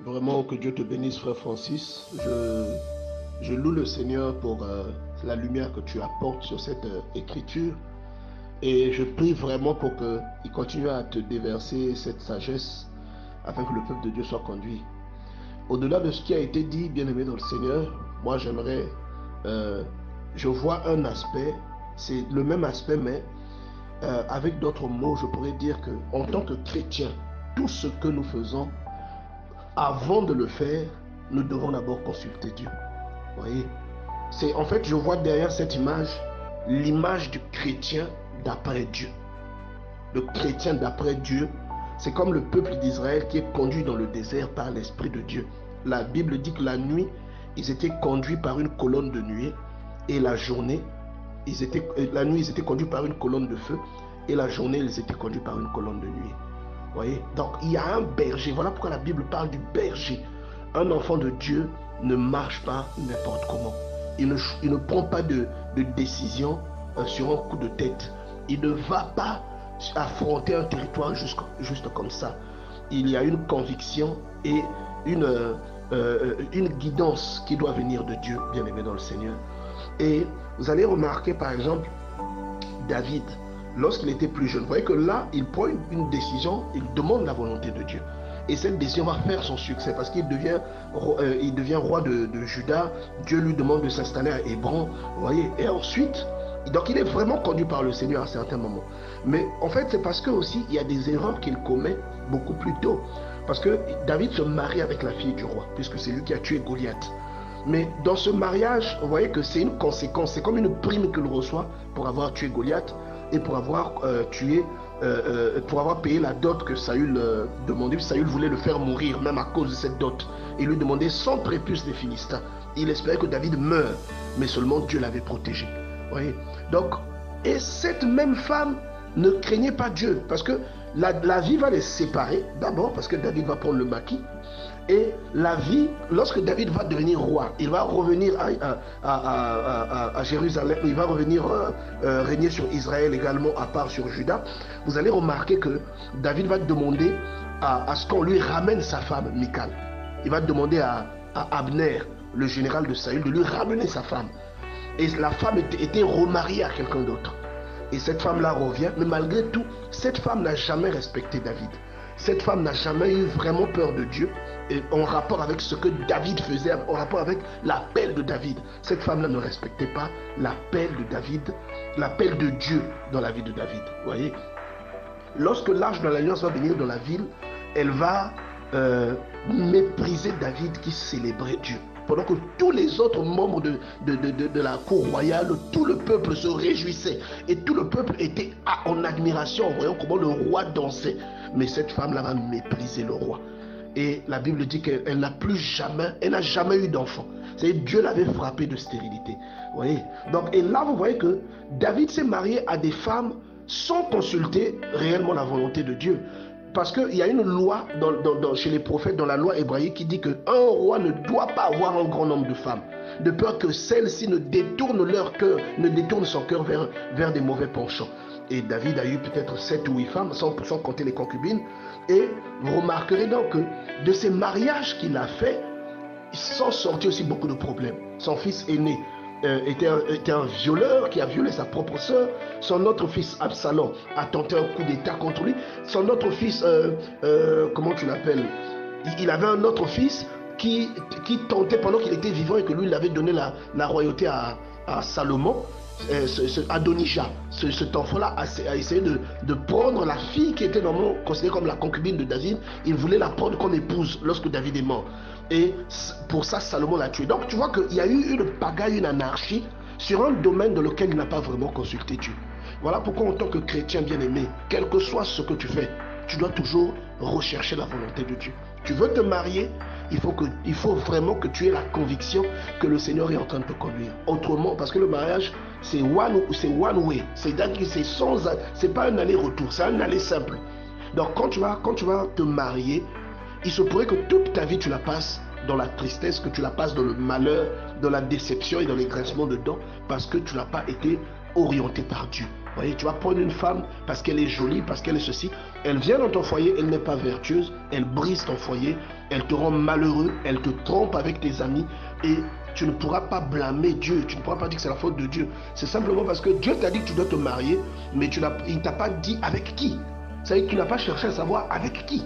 Vraiment, que Dieu te bénisse, frère Francis. Je loue le Seigneur pour la lumière que tu apportes sur cette écriture. Et je prie vraiment pour qu'il continue à te déverser cette sagesse afin que le peuple de Dieu soit conduit. Au-delà de ce qui a été dit, bien-aimé dans le Seigneur, moi j'aimerais, euh, je vois un aspect, c'est le même aspect, mais avec d'autres mots, je pourrais dire que en tant que chrétien, tout ce que nous faisons, avant de le faire, nous devons d'abord consulter Dieu. Vous voyez, c'est en fait, je vois derrière cette image l'image du chrétien d'après Dieu. Le chrétien d'après Dieu, c'est comme le peuple d'Israël qui est conduit dans le désert par l'Esprit de Dieu. La Bible dit que la nuit, ils étaient conduits par une colonne de nuée, et la journée, la nuit, ils étaient conduits par une colonne de feu, et la journée, ils étaient conduits par une colonne de nuée. Vous voyez? Donc, il y a un berger. Voilà pourquoi la Bible parle du berger. Un enfant de Dieu ne marche pas n'importe comment. Il ne prend pas de décision sur un coup de tête. Il ne va pas affronter un territoire juste comme ça. Il y a une conviction et une guidance qui doit venir de Dieu, bien aimé dans le Seigneur. Et vous allez remarquer, par exemple, David, lorsqu'il était plus jeune, vous voyez que là, il prend une décision, il demande la volonté de Dieu. Et cette décision va faire son succès parce qu'il devient roi de Juda. Dieu lui demande de s'installer à Hébron. Vous voyez, et ensuite, donc il est vraiment conduit par le Seigneur à certains moments. Mais en fait, c'est parce que aussi, il y a des erreurs qu'il commet beaucoup plus tôt. Parce que David se marie avec la fille du roi, puisque c'est lui qui a tué Goliath. Mais dans ce mariage, vous voyez que c'est une conséquence, c'est comme une prime qu'il reçoit pour avoir tué Goliath et pour avoir pour avoir payé la dot que Saül demandait. Saül voulait le faire mourir, même à cause de cette dot. Il lui demandait 100 prépuces des Philistins. Il espérait que David meure, mais seulement Dieu l'avait protégé. Vous voyez? Donc, et cette même femme ne craignait pas Dieu, parce que la vie va les séparer, d'abord parce que David va prendre le maquis. Et la vie, lorsque David va devenir roi, il va revenir à Jérusalem, il va revenir régner sur Israël également, à part sur Juda. Vous allez remarquer que David va demander à ce qu'on lui ramène sa femme, Michal. Il va demander à Abner, le général de Saül, de lui ramener sa femme. Et la femme était remariée à quelqu'un d'autre. Et cette femme-là revient, mais malgré tout, cette femme n'a jamais respecté David. Cette femme n'a jamais eu vraiment peur de Dieu, et en rapport avec ce que David faisait, en rapport avec l'appel de David. Cette femme-là ne respectait pas l'appel de David, l'appel de Dieu dans la vie de David. Vous voyez? Lorsque l'arche de l'alliance va venir dans la ville, elle va mépriser David qui célébrait Dieu. Pendant que tous les autres membres de la cour royale, tout le peuple se réjouissait. Et tout le peuple était en admiration en voyant comment le roi dansait. Mais cette femme-là va mépriser le roi. Et la Bible dit qu'elle n'a jamais eu d'enfant. C'est-à-dire Dieu l'avait frappée de stérilité. Vous voyez? Donc, et là, vous voyez que David s'est marié à des femmes sans consulter réellement la volonté de Dieu. Parce qu'il y a une loi chez les prophètes, dans la loi hébraïque, qui dit qu'un roi ne doit pas avoir un grand nombre de femmes, de peur que celles-ci ne détournent leur cœur, ne détournent son cœur vers des mauvais penchants. Et David a eu peut-être 7 ou 8 femmes, sans compter les concubines. Et vous remarquerez donc que de ces mariages qu'il a fait, il s'en sortit aussi beaucoup de problèmes. Son fils aîné était un violeur qui a violé sa propre sœur. Son autre fils Absalom a tenté un coup d'état contre lui. Son autre fils, comment tu l'appelles, il avait un autre fils qui tentait pendant qu'il était vivant et que lui il avait donné la royauté à Salomon. Adonijah, cet enfant-là a essayé de prendre la fille qui était normalement considérée comme la concubine de David. Il voulait la prendre comme épouse lorsque David est mort. Et pour ça, Salomon l'a tué. Donc tu vois qu'il y a eu une pagaille, une anarchie sur un domaine dans lequel il n'a pas vraiment consulté Dieu. Voilà pourquoi en tant que chrétien bien-aimé, quel que soit ce que tu fais, tu dois toujours rechercher la volonté de Dieu. Tu veux te marier, il faut vraiment que tu aies la conviction que le Seigneur est en train de te conduire. Autrement, parce que le mariage, c'est one way. C'est-à-dire que c'est pas un aller-retour, c'est un aller simple. Donc quand tu vas te marier, il se pourrait que toute ta vie tu la passes dans la tristesse, que tu la passes dans le malheur, dans la déception et dans les grincements de dents, parce que tu n'as pas été orienté par Dieu. Vous voyez, tu vas prendre une femme parce qu'elle est jolie, parce qu'elle est ceci. Elle vient dans ton foyer, elle n'est pas vertueuse, elle brise ton foyer, elle te rend malheureux, elle te trompe avec tes amis et tu ne pourras pas blâmer Dieu, tu ne pourras pas dire que c'est la faute de Dieu. C'est simplement parce que Dieu t'a dit que tu dois te marier, mais il ne t'a pas dit avec qui. C'est-à-dire que tu n'as pas cherché à savoir avec qui.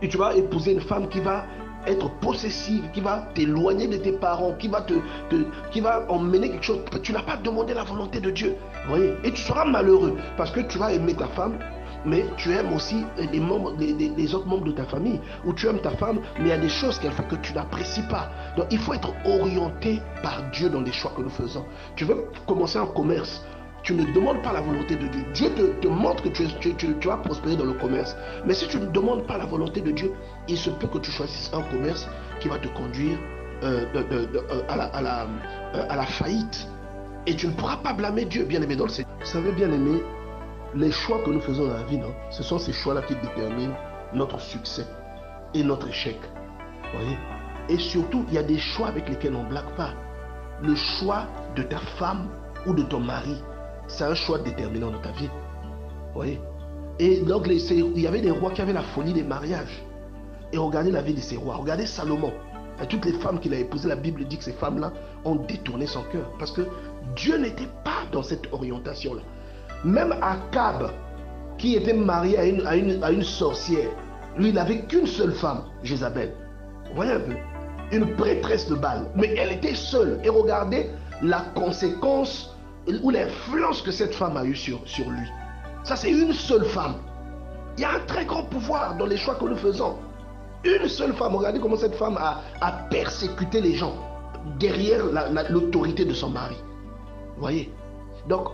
Et tu vas épouser une femme qui va être possessive, qui va t'éloigner de tes parents, qui va emmener quelque chose. Tu n'as pas demandé la volonté de Dieu. Vous voyez? Et tu seras malheureux parce que tu vas aimer ta femme, mais tu aimes aussi les autres membres de ta famille. Ou tu aimes ta femme, mais il y a des choses qu'elle fait que tu n'apprécies pas. Donc il faut être orienté par Dieu dans les choix que nous faisons. Tu veux commencer un commerce, tu ne demandes pas la volonté de Dieu. Dieu te montre que tu vas prospérer dans le commerce. Mais si tu ne demandes pas la volonté de Dieu, il se peut que tu choisisses un commerce qui va te conduire à la faillite. Et tu ne pourras pas blâmer Dieu, bien aimé dans le Seigneur. Vous savez, bien aimé, les choix que nous faisons dans la vie, non, ce sont ces choix-là qui déterminent notre succès et notre échec. Vous voyez? Et surtout, il y a des choix avec lesquels on ne blague pas. Le choix de ta femme ou de ton mari, c'est un choix déterminant dans ta vie. Vous voyez? Et donc, il y avait des rois qui avaient la folie des mariages. Et regardez la vie de ces rois. Regardez Salomon. Et toutes les femmes qu'il a épousées, la Bible dit que ces femmes-là ont détourné son cœur. Parce que Dieu n'était pas dans cette orientation-là. Même Akab, qui était marié à une sorcière, lui, il n'avait qu'une seule femme, Jézabel. Vous voyez un peu? Une prêtresse de Baal. Mais elle était seule. Et regardez la conséquence ou l'influence que cette femme a eue sur lui. Ça, c'est une seule femme. Il y a un très grand pouvoir dans les choix que nous faisons. Une seule femme. Regardez comment cette femme a persécuté les gens derrière l'autorité de son mari. Vous voyez? Donc,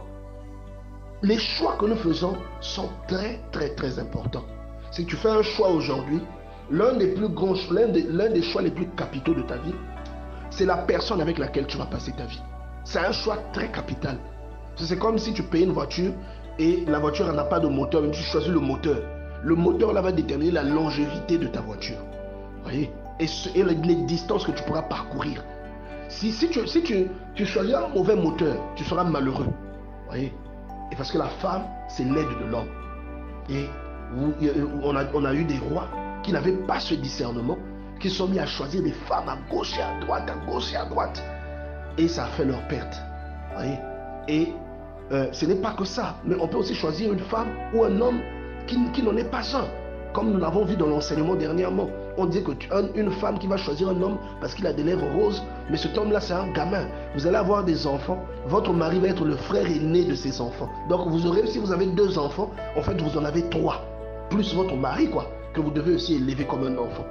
les choix que nous faisons sont très, très, très importants. Si tu fais un choix aujourd'hui, l'un des choix les plus capitaux de ta vie, c'est la personne avec laquelle tu vas passer ta vie. C'est un choix très capital. C'est comme si tu payes une voiture et la voiture n'a pas de moteur, mais tu choisis le moteur. Le moteur là va déterminer la longévité de ta voiture. Vous voyez? Et les distances que tu pourras parcourir. Si tu choisis un mauvais moteur, tu seras malheureux. Vous voyez? Et parce que la femme, c'est l'aide de l'homme. Et on a eu des rois qui n'avaient pas ce discernement, qui se sont mis à choisir des femmes à gauche et à droite, à gauche et à droite. Et ça a fait leur perte. Vous voyez? Et ce n'est pas que ça, mais on peut aussi choisir une femme ou un homme qui n'en est pas un. Comme nous l'avons vu dans l'enseignement dernièrement. On dit qu'une femme qui va choisir un homme parce qu'il a des lèvres roses, mais cet homme-là, c'est un gamin. Vous allez avoir des enfants. Votre mari va être le frère aîné de ces enfants. Donc, si vous avez 2 enfants, en fait, vous en avez 3. Plus votre mari, quoi, que vous devez aussi élever comme un enfant.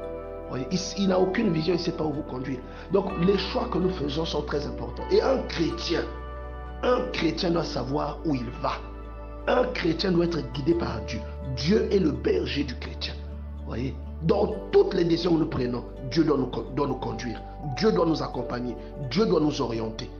Voyez, il n'a aucune vision, il ne sait pas où vous conduire. Donc, les choix que nous faisons sont très importants. Et un chrétien doit savoir où il va. Un chrétien doit être guidé par Dieu. Dieu est le berger du chrétien. Vous voyez? Dans toutes les décisions que nous prenons, Dieu doit nous conduire. Dieu doit nous accompagner. Dieu doit nous orienter.